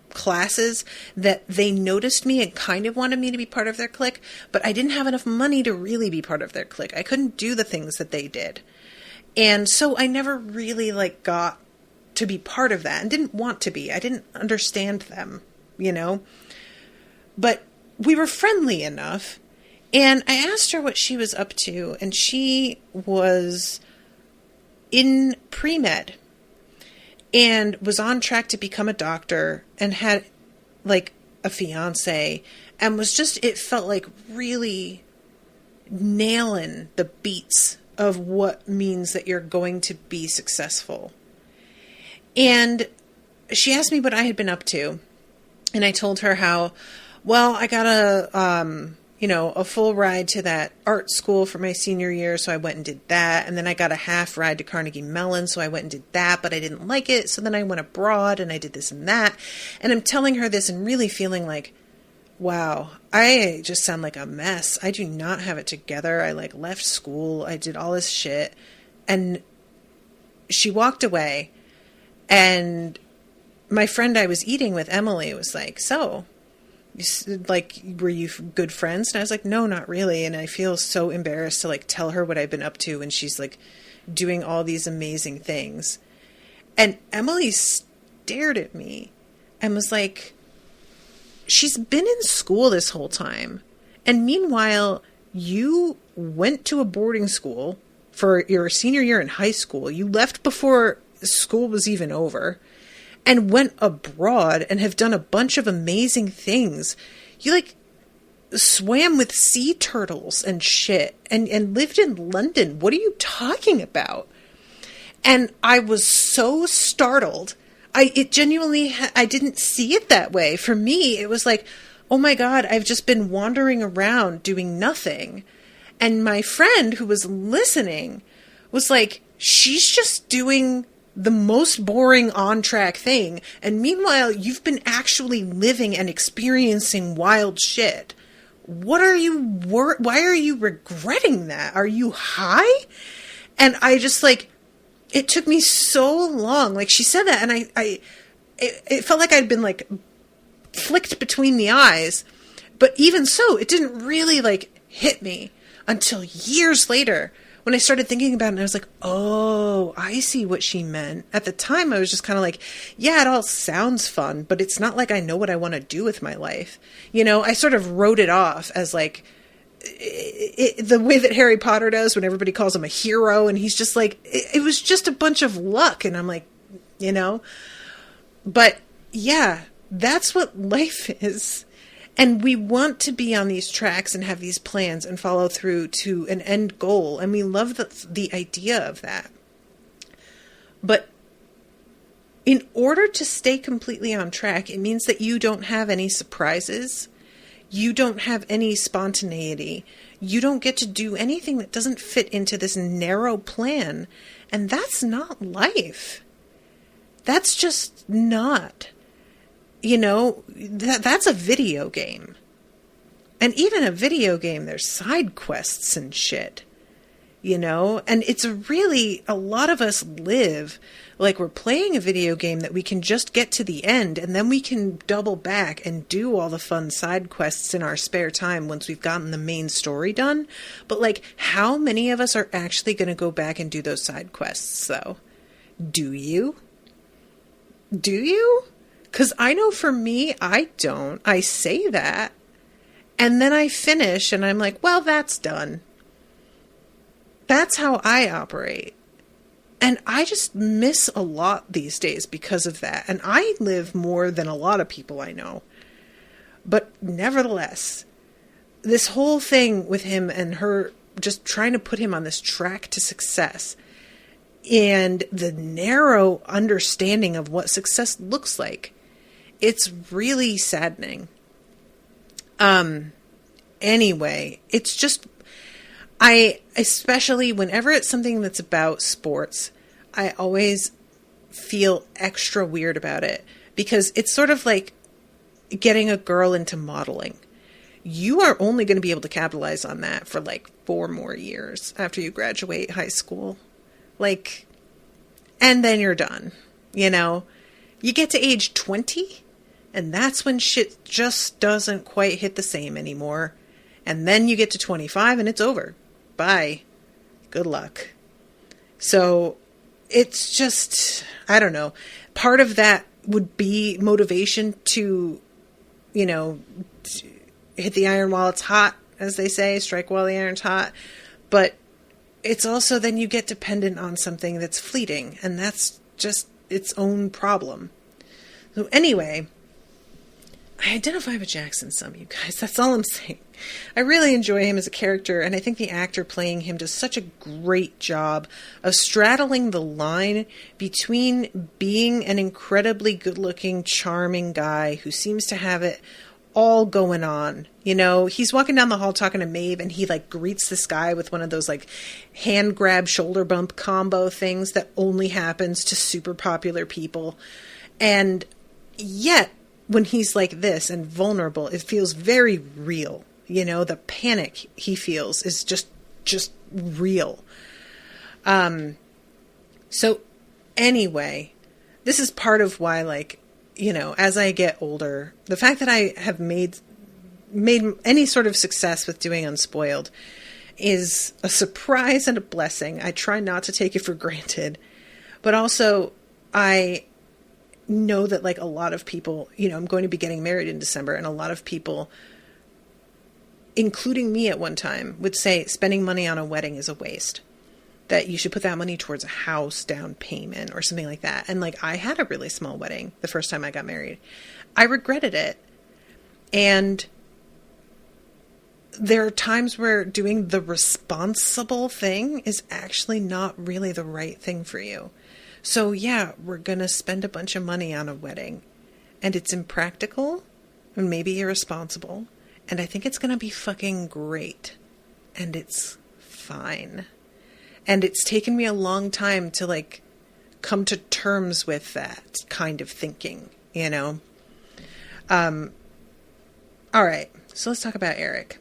classes that they noticed me and kind of wanted me to be part of their clique, but I didn't have enough money to really be part of their clique. I couldn't do the things that they did. And so I never really got to be part of that and didn't want to be. I didn't understand them, but we were friendly enough. And I asked her what she was up to, and she was in pre-med and was on track to become a doctor and had a fiance and was just, it felt like really nailing the beats of what means that you're going to be successful. And she asked me what I had been up to. And I told her how, well, I got a full ride to that art school for my senior year. So I went and did that. And then I got a half ride to Carnegie Mellon. So I went and did that, but I didn't like it. So then I went abroad and I did this and that. And I'm telling her this and really feeling like, wow, I just sound like a mess. I do not have it together. I left school. I did all this shit. And she walked away. And my friend I was eating with, Emily, was like, so, were you good friends? And I was like, no, not really. And I feel so embarrassed to tell her what I've been up to. And she's doing all these amazing things. And Emily stared at me and was like, she's been in school this whole time. And meanwhile, you went to a boarding school for your senior year in high school. You left before school was even over and went abroad and have done a bunch of amazing things. You swam with sea turtles and shit and lived in London. What are you talking about? And I was so startled. I didn't see it that way. For me, it was like, oh my God, I've just been wandering around doing nothing. And my friend who was listening was like, she's just doing the most boring on-track thing. And meanwhile, you've been actually living and experiencing wild shit. Why are you regretting that? Are you high? And I just it took me so long. She said that, and it felt like I'd been flicked between the eyes. But even so, it didn't really hit me until years later when I started thinking about it. And I was like, oh, I see what she meant. At the time, I was just kind of yeah, it all sounds fun, but it's not like I know what I want to do with my life. I sort of wrote it off as the way that Harry Potter does when everybody calls him a hero, and he's just it was just a bunch of luck. And I'm but yeah, that's what life is. And we want to be on these tracks and have these plans and follow through to an end goal. And we love the idea of that. But in order to stay completely on track, it means that you don't have any surprises. You don't have any spontaneity. You don't get to do anything that doesn't fit into this narrow plan. And that's not life. That's just not. That's a video game. And even a video game, there's side quests and shit. And it's a lot of us live like we're playing a video game that we can just get to the end, and then we can double back and do all the fun side quests in our spare time once we've gotten the main story done. But how many of us are actually going to go back and do those side quests, though? Do you? Do you? Because I know for me, I don't. I say that. And then I finish and I'm like, well, that's done. That's how I operate. And I just miss a lot these days because of that. And I live more than a lot of people I know. But nevertheless, this whole thing with him and her just trying to put him on this track to success and the narrow understanding of what success looks like, it's really saddening. Anyway, it's just, especially whenever it's something that's about sports, I always feel extra weird about it because it's sort of like getting a girl into modeling. You are only going to be able to capitalize on that for like 4 more years after you graduate high school. Like, and then you're done. You know, you get to age 20 and that's when shit just doesn't quite hit the same anymore. And then you get to 25 and it's over. Bye. Good luck. So it's just, I don't know. Part of that would be motivation to, you know, hit the iron while it's hot, as they say, strike while the iron's hot. But it's also then you get dependent on something that's fleeting, and that's just its own problem. So anyway, I identify with Jackson some, you guys. That's all I'm saying. I really enjoy him as a character, and I think the actor playing him does such a great job of straddling the line between being an incredibly good-looking, charming guy who seems to have it all going on. You know, he's walking down the hall talking to Maeve, and he like greets this guy with one of those like hand grab shoulder bump combo things that only happens to super popular people. And yet when he's like this and vulnerable, it feels very real. You know, the panic he feels is just real. So anyway, this is part of why, like, you know, as I get older, the fact that I have made any sort of success with doing Unspoiled is a surprise and a blessing. I try not to take it for granted, but also I know that like a lot of people, you know, I'm going to be getting married in December, and a lot of people, including me at one time, would say spending money on a wedding is a waste. That you should put that money towards a house down payment or something like that. And like, I had a really small wedding the first time I got married. I regretted it. And there are times where doing the responsible thing is actually not really the right thing for you. So yeah, we're going to spend a bunch of money on a wedding, and it's impractical and maybe irresponsible. And I think it's going to be fucking great. And it's fine. And it's taken me a long time to like come to terms with that kind of thinking, you know? All right. So let's talk about Eric,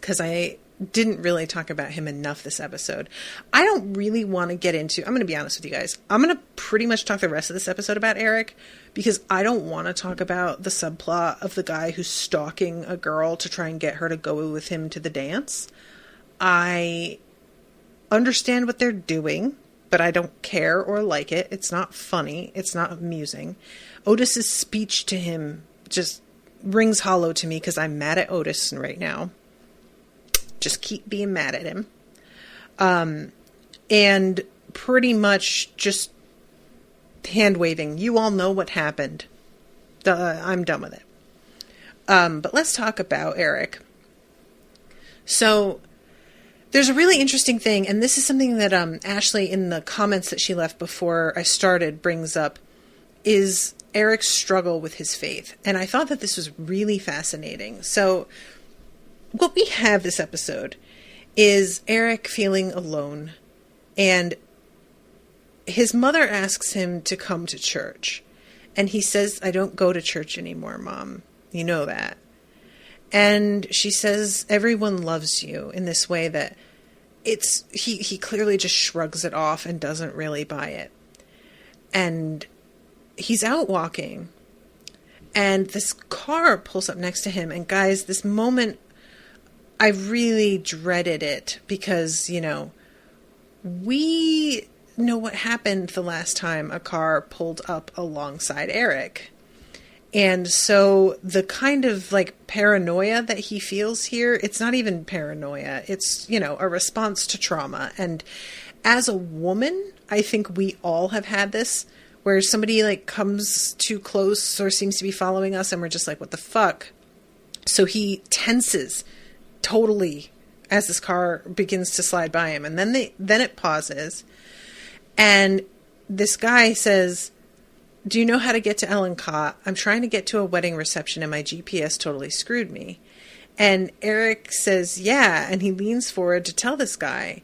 because I didn't really talk about him enough this episode. I don't really want to get into, I'm going to be honest with you guys. I'm going to pretty much talk the rest of this episode about Eric, because I don't want to talk about the subplot of the guy who's stalking a girl to try and get her to go with him to the dance. I understand what they're doing, but I don't care or like it. It's not funny. It's not amusing. Otis's speech to him just rings hollow to me because I'm mad at Otis right now. Just keep being mad at him. And pretty much just hand waving. You all know what happened. I'm done with it. But let's talk about Eric. So there's a really interesting thing, and this is something that Ashleigh, in the comments that she left before I started, brings up, is Eric's struggle with his faith. And I thought that this was really fascinating. So what we have this episode is Eric feeling alone, and his mother asks him to come to church. And he says, I don't go to church anymore, Mom. You know that. And she says, everyone loves you, in this way that he clearly just shrugs it off and doesn't really buy it. And he's out walking, and this car pulls up next to him. And guys, this moment, I really dreaded it because, you know, we know what happened the last time a car pulled up alongside Eric. And so the kind of like paranoia that he feels here, it's not even paranoia. It's, you know, a response to trauma. And as a woman, I think we all have had this, where somebody like comes too close or seems to be following us and we're just like, what the fuck? So he tenses totally as this car begins to slide by him. And then it pauses. And this guy says, do you know how to get to Ellicott? I'm trying to get to a wedding reception and my GPS totally screwed me. And Eric says, yeah, and he leans forward to tell this guy.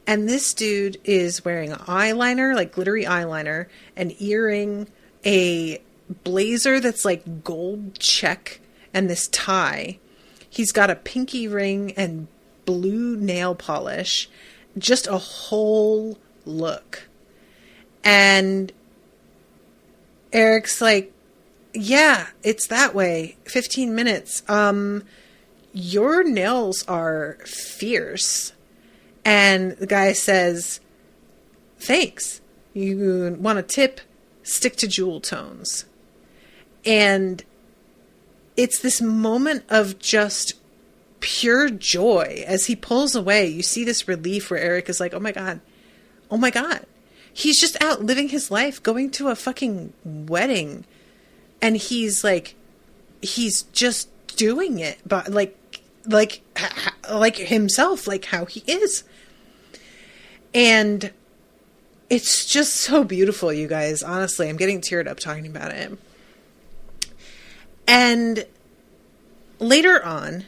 And this dude is wearing eyeliner, like glittery eyeliner, an earring, a blazer that's like gold check, and this tie. He's got a pinky ring and blue nail polish, just a whole look. And Eric's like, yeah, it's that way. 15 minutes. Your nails are fierce. And the guy says, thanks. You want a tip? Stick to jewel tones. And it's this moment of just pure joy. As he pulls away, you see this relief where Eric is like, oh my God. Oh my God. He's just out living his life, going to a fucking wedding. And he's like, he's just doing it, but like himself, like how he is. And it's just so beautiful, you guys. Honestly, I'm getting teared up talking about it. And later on,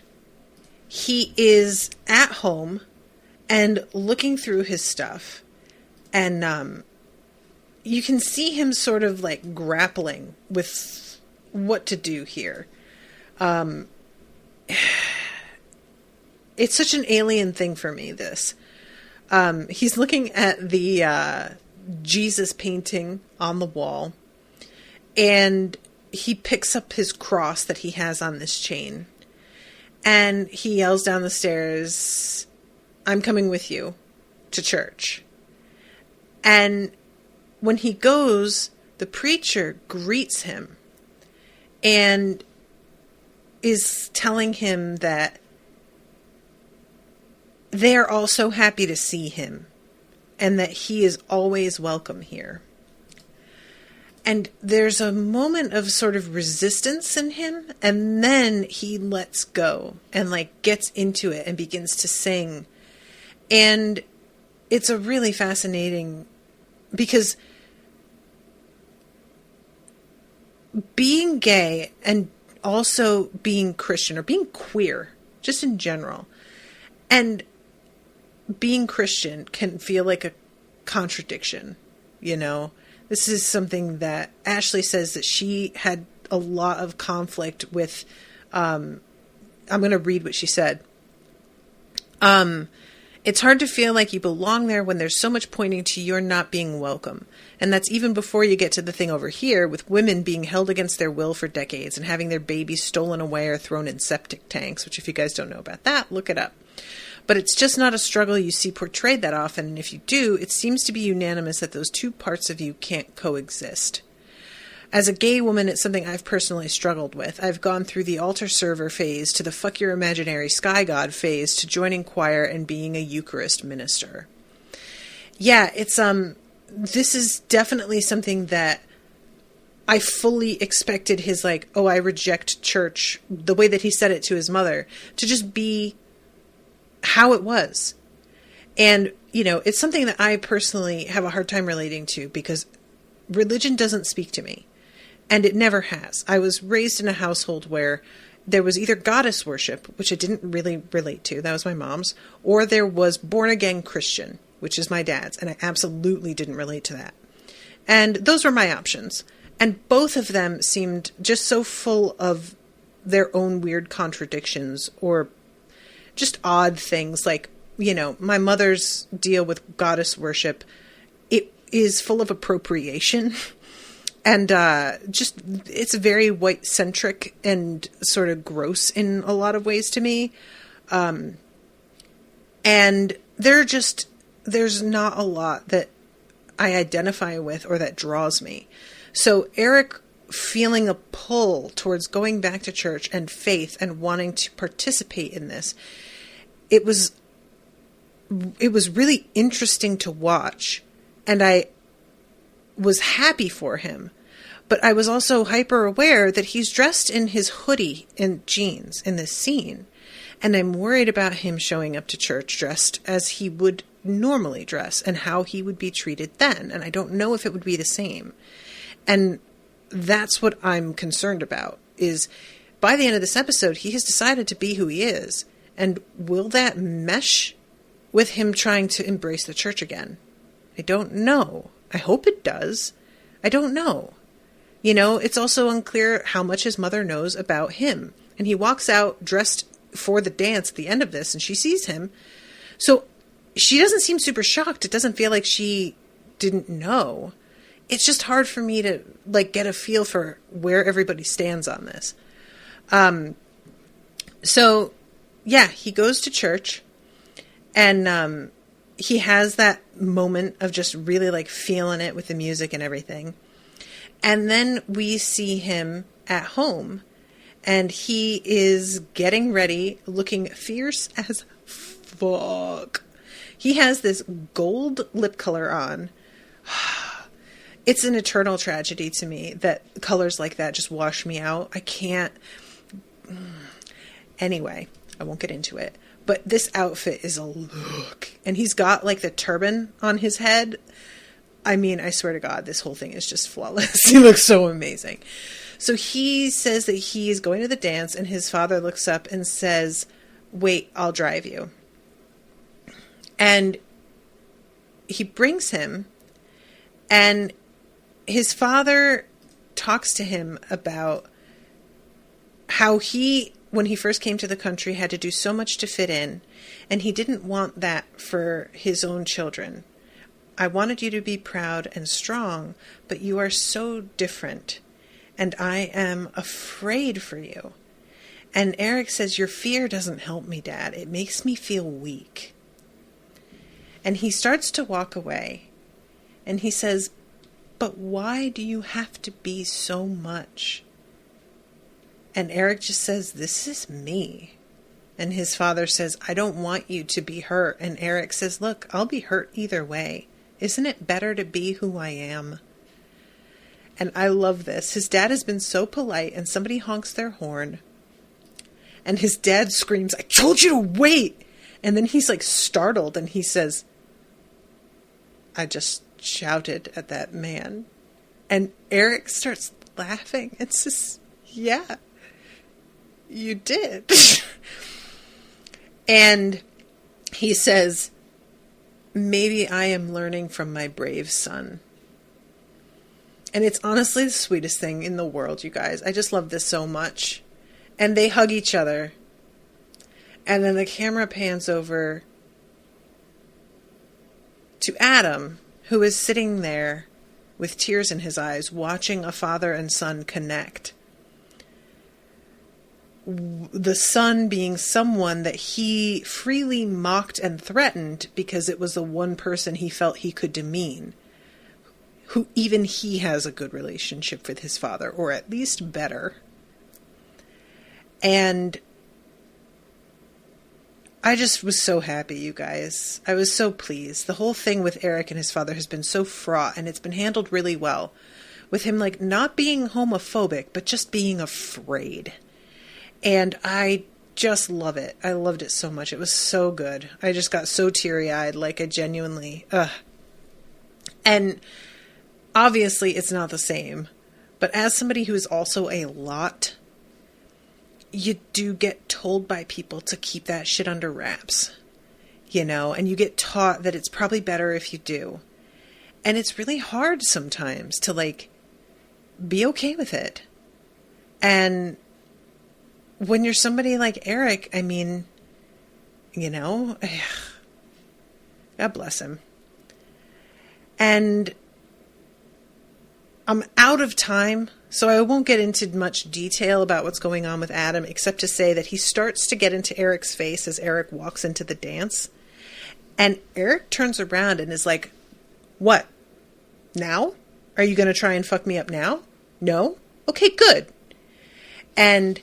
he is at home and looking through his stuff. And you can see him sort of like grappling with what to do here. It's such an alien thing for me, this. He's looking at the Jesus painting on the wall, and he picks up his cross that he has on this chain, and he yells down the stairs, I'm coming with you to church. And when he goes, the preacher greets him and is telling him that they are all so happy to see him and that he is always welcome here. And there's a moment of sort of resistance in him, and then he lets go and like gets into it and begins to sing. And it's a really fascinating, because being gay and also being Christian, or being queer, just in general, and being Christian can feel like a contradiction, you know? This is something that Ashleigh says that she had a lot of conflict with. I'm going to read what she said. It's hard to feel like you belong there when there's so much pointing to your not being welcome. And that's even before you get to the thing over here with women being held against their will for decades and having their babies stolen away or thrown in septic tanks, which if you guys don't know about that, look it up. But it's just not a struggle you see portrayed that often, and if you do, it seems to be unanimous that those two parts of you can't coexist. As a gay woman, it's something I've personally struggled with. I've gone through the altar server phase to the fuck your imaginary sky god phase to joining choir and being a Eucharist minister. Yeah, it's this is definitely something that I fully expected his like, oh, I reject church, the way that he said it to his mother, to just be how it was. And, you know, it's something that I personally have a hard time relating to because religion doesn't speak to me. And it never has. I was raised in a household where there was either goddess worship, which I didn't really relate to, that was my mom's, or there was born-again Christian, which is my dad's, and I absolutely didn't relate to that. And those were my options. And both of them seemed just so full of their own weird contradictions or just odd things. Like, you know, my mother's deal with goddess worship, it is full of appropriation. And just, it's very white-centric and sort of gross in a lot of ways to me. And there's not a lot that I identify with or that draws me. So Eric feeling a pull towards going back to church and faith and wanting to participate in this, it was really interesting to watch. And I was happy for him, but I was also hyper aware that he's dressed in his hoodie and jeans in this scene. And I'm worried about him showing up to church dressed as he would normally dress and how he would be treated then. And I don't know if it would be the same. And that's what I'm concerned about, is by the end of this episode, he has decided to be who he is. And will that mesh with him trying to embrace the church again? I don't know. I hope it does. I don't know. You know, it's also unclear how much his mother knows about him. And he walks out dressed for the dance at the end of this, and she sees him. So she doesn't seem super shocked. It doesn't feel like she didn't know. It's just hard for me to, like, get a feel for where everybody stands on this. So, yeah, he goes to church, and he has that moment of just really, like, feeling it with the music and everything. And then we see him at home, and he is getting ready, looking fierce as fuck. He has this gold lip color on. It's an eternal tragedy to me that colors like that just wash me out. I can't. Anyway, I won't get into it. But this outfit is a look. And he's got like the turban on his head. I mean, I swear to God, this whole thing is just flawless. He looks so amazing. So he says that he is going to the dance, and his father looks up and says, "Wait, I'll drive you." And he brings him, and his father talks to him about how he, when he first came to the country, had to do so much to fit in, and he didn't want that for his own children. "I wanted you to be proud and strong, but you are so different, and I am afraid for you." And Eric says, "Your fear doesn't help me, Dad. It makes me feel weak." And he starts to walk away, and he says, "But why do you have to be so much?" And Eric just says, "This is me." And his father says, "I don't want you to be hurt." And Eric says, "Look, I'll be hurt either way. Isn't it better to be who I am?" And I love this. His dad has been so polite, and somebody honks their horn. And his dad screams, "I told you to wait!" And then he's like startled, and he says, "I just shouted at that man." And Eric starts laughing. It says, "Yeah, you did." And he says, "Maybe I am learning from my brave son." And it's honestly the sweetest thing in the world, you guys. I just love this so much. And they hug each other. And then the camera pans over to Adam, who is sitting there with tears in his eyes, watching a father and son connect. The son being someone that he freely mocked and threatened because it was the one person he felt he could demean, who even he has a good relationship with his father, or at least better. And I just was so happy, you guys. I was so pleased. The whole thing with Eric and his father has been so fraught, and it's been handled really well. With him, like, not being homophobic, but just being afraid. And I just love it. I loved it so much. It was so good. I just got so teary-eyed, like I genuinely... And obviously it's not the same. But as somebody who is also a lot, you do get told by people to keep that shit under wraps. You know? And you get taught that it's probably better if you do. And it's really hard sometimes to, like, be okay with it. And... when you're somebody like Eric, I mean, you know, God bless him. And I'm out of time, so I won't get into much detail about what's going on with Adam, except to say that he starts to get into Eric's face as Eric walks into the dance. And Eric turns around and is like, "What? Now? Are you going to try and fuck me up now? No? Okay, good." And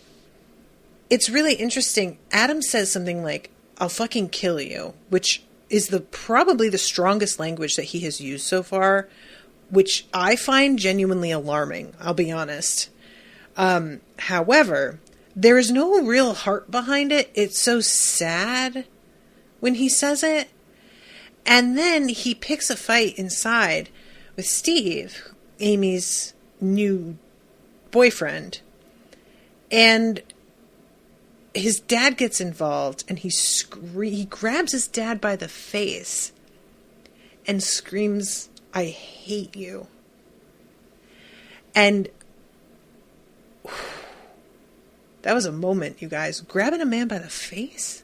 it's really interesting. Adam says something like, "I'll fucking kill you," which is probably the strongest language that he has used so far, which I find genuinely alarming, I'll be honest. However, there is no real heart behind it. It's so sad when he says it. And then he picks a fight inside with Steve, Amy's new boyfriend. And his dad gets involved, and he grabs his dad by the face and screams, "I hate you." And that was a moment, you guys. Grabbing a man by the face?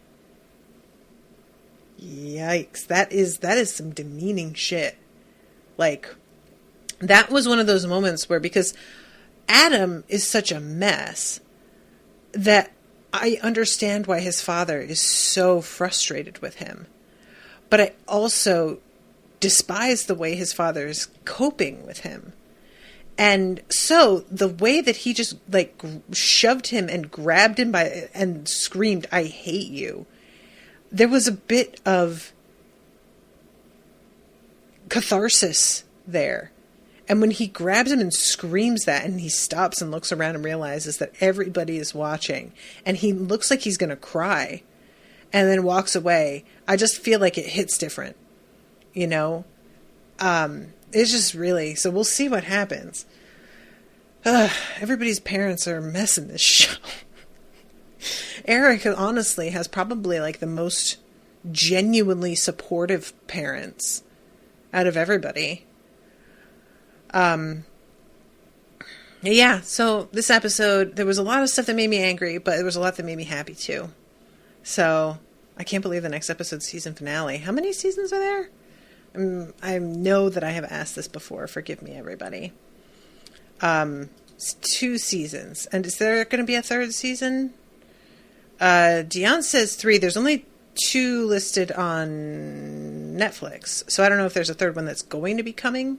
Yikes. That is some demeaning shit. Like, that was one of those moments where, because Adam is such a mess, that I understand why his father is so frustrated with him. But I also despise the way his father is coping with him. And so the way that he just like shoved him and grabbed him by and screamed, "I hate you," there was a bit of catharsis there. And when he grabs him and screams that, and he stops and looks around and realizes that everybody is watching, and he looks like he's going to cry and then walks away, I just feel like it hits different, you know? It's just really, so we'll see what happens. Everybody's parents are a mess in this show. Eric, honestly, has probably like the most genuinely supportive parents out of everybody. Yeah, so this episode, there was a lot of stuff that made me angry, but there was a lot that made me happy too. So, I can't believe the next episode's season finale. How many seasons are there? I know that I have asked this before. Forgive me, everybody. It's 2 seasons. And is there going to be a 3rd season? Dion says 3. There's only 2 listed on Netflix. So I don't know if there's a 3rd one that's going to be coming.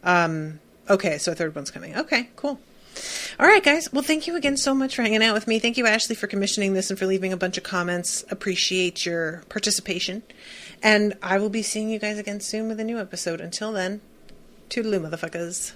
Okay, so a 3rd one's coming. Okay, cool. All right, guys. Well, thank you again so much for hanging out with me. Thank you, Ashleigh, for commissioning this and for leaving a bunch of comments. Appreciate your participation. And I will be seeing you guys again soon with a new episode. Until then, toodaloo, motherfuckers.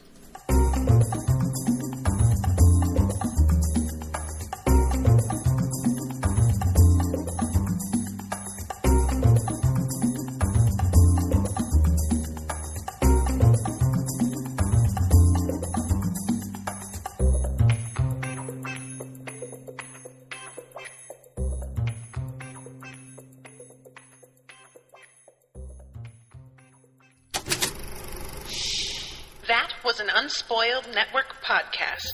That was an Unspoiled Network podcast.